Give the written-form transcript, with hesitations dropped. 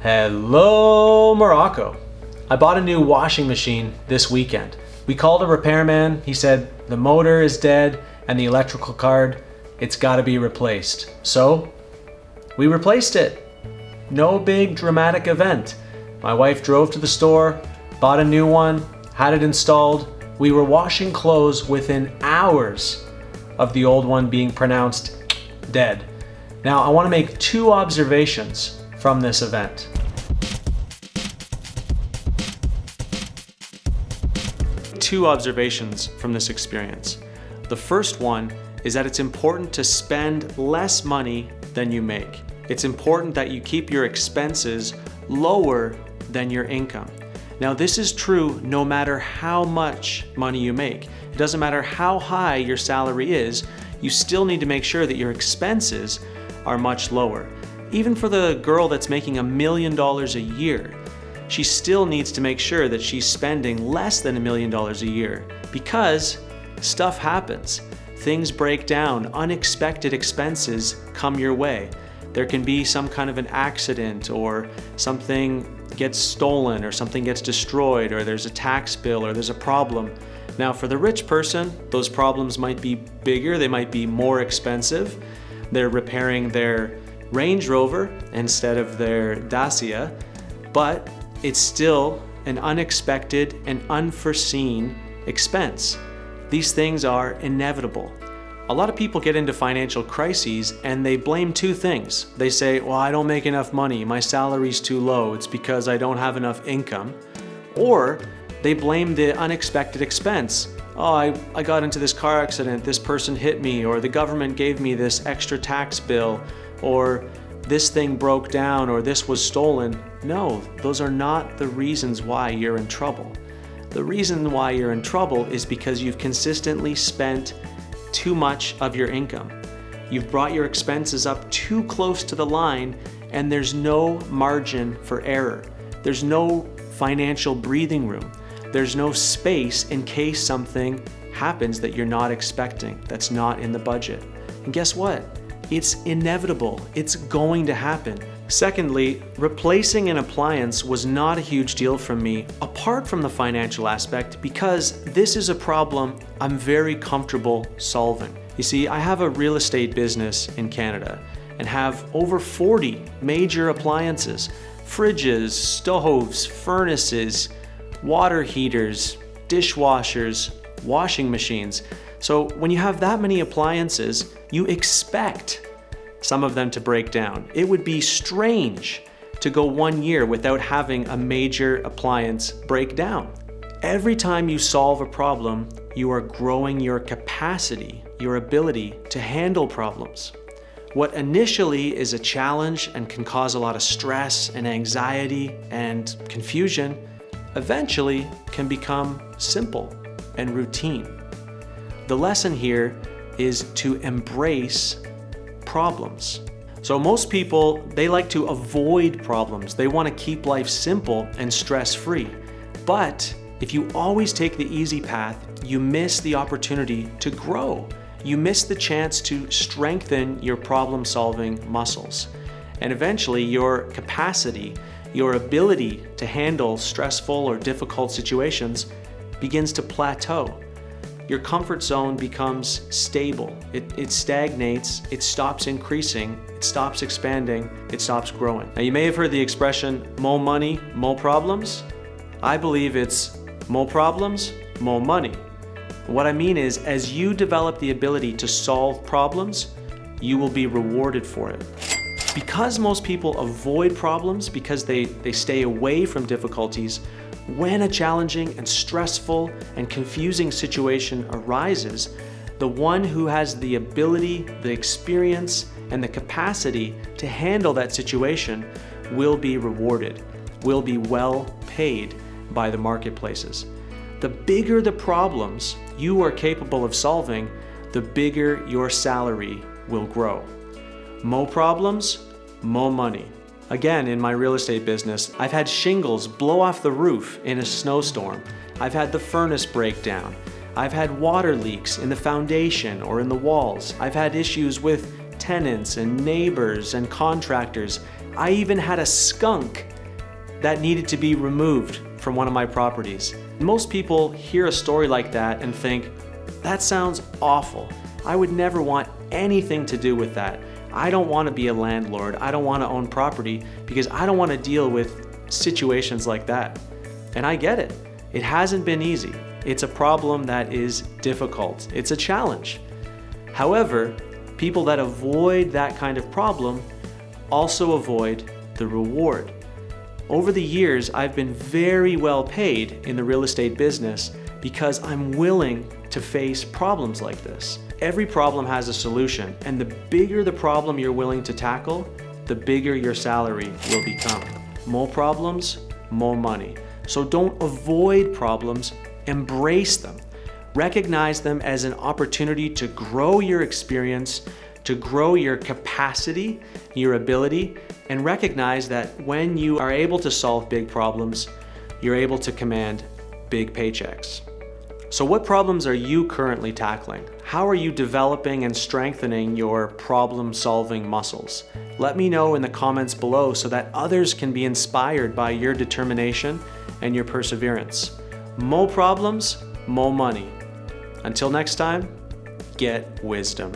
Hello, Morocco. I bought a new washing machine this weekend. We called a repairman. He said the motor is dead and the electrical card, it's gotta be replaced. So we replaced it. No big dramatic event. My wife drove to the store, bought a new one, had it installed. We were washing clothes within hours of the old one being pronounced dead. Now, I want to make two observations from this event. Two observations from this experience. The first one is that it's important to spend less money than you make. It's important that you keep your expenses lower than your income. Now, this is true no matter how much money you make. It doesn't matter how high your salary is, you still need to make sure that your expenses are much lower. Even for the girl that's making $1 million a year, she still needs to make sure that she's spending less than $1 million a year because stuff happens. Things break down, unexpected expenses come your way. There can be some kind of an accident, or something gets stolen, or something gets destroyed, or there's a tax bill, or there's a problem. Now, for the rich person, those problems might be bigger, they might be more expensive. They're repairing their Range Rover instead of their Dacia, but it's still an unexpected and unforeseen expense. These things are inevitable. A lot of people get into financial crises and they blame two things. They say, well, I don't make enough money, my salary's too low, it's because I don't have enough income. Or they blame the unexpected expense. Oh, I got into this car accident, this person hit me, or the government gave me this extra tax bill, or this thing broke down, or this was stolen. No, those are not the reasons why you're in trouble. The reason why you're in trouble is because you've consistently spent too much of your income. You've brought your expenses up too close to the line, and there's no margin for error. There's no financial breathing room. There's no space in case something happens that you're not expecting, that's not in the budget. And guess what? It's inevitable. It's going to happen. Secondly, replacing an appliance was not a huge deal for me, apart from the financial aspect, because this is a problem I'm very comfortable solving. You see, I have a real estate business in Canada and have over 40 major appliances: fridges, stoves, furnaces, water heaters, dishwashers, washing machines. So when you have that many appliances, you expect some of them to break down. It would be strange to go 1 year without having a major appliance break down. Every time you solve a problem, you are growing your capacity, your ability to handle problems. What initially is a challenge and can cause a lot of stress and anxiety and confusion, eventually can become simple and routine. The lesson here is to embrace problems. So most people, they like to avoid problems. They want to keep life simple and stress-free. But if you always take the easy path, you miss the opportunity to grow. You miss the chance to strengthen your problem-solving muscles. And eventually your capacity, your ability to handle stressful or difficult situations begins to plateau. Your comfort zone becomes stable. It stagnates, it stops increasing, it stops expanding, it stops growing. Now, you may have heard the expression, more money, more problems. I believe it's more problems, more money. What I mean is, as you develop the ability to solve problems, you will be rewarded for it. Because most people avoid problems, because they stay away from difficulties, when a challenging and stressful and confusing situation arises, the one who has the ability, the experience, and the capacity to handle that situation will be rewarded, will be well paid by the marketplaces. The bigger the problems you are capable of solving, the bigger your salary will grow. More problems, more money. Again, in my real estate business, I've had shingles blow off the roof in a snowstorm. I've had the furnace break down. I've had water leaks in the foundation or in the walls. I've had issues with tenants and neighbors and contractors I even had a skunk that needed to be removed from one of my properties. Most people hear a story like that and think, that sounds awful. I would never want anything to do with that. I don't want to be a landlord. I don't want to own property because I don't want to deal with situations like that. And I get it. It hasn't been easy. It's a problem that is difficult. It's a challenge. However, people that avoid that kind of problem also avoid the reward. Over the years, I've been very well paid in the real estate business because I'm willing to face problems like this. Every problem has a solution, and the bigger the problem you're willing to tackle, the bigger your salary will become. More problems, more money. So don't avoid problems, embrace them. Recognize them as an opportunity to grow your experience, to grow your capacity, your ability, and recognize that when you are able to solve big problems, you're able to command big paychecks. So what problems are you currently tackling? How are you developing and strengthening your problem-solving muscles? Let me know in the comments below so that others can be inspired by your determination and your perseverance. More problems, more money. Until next time, get wisdom.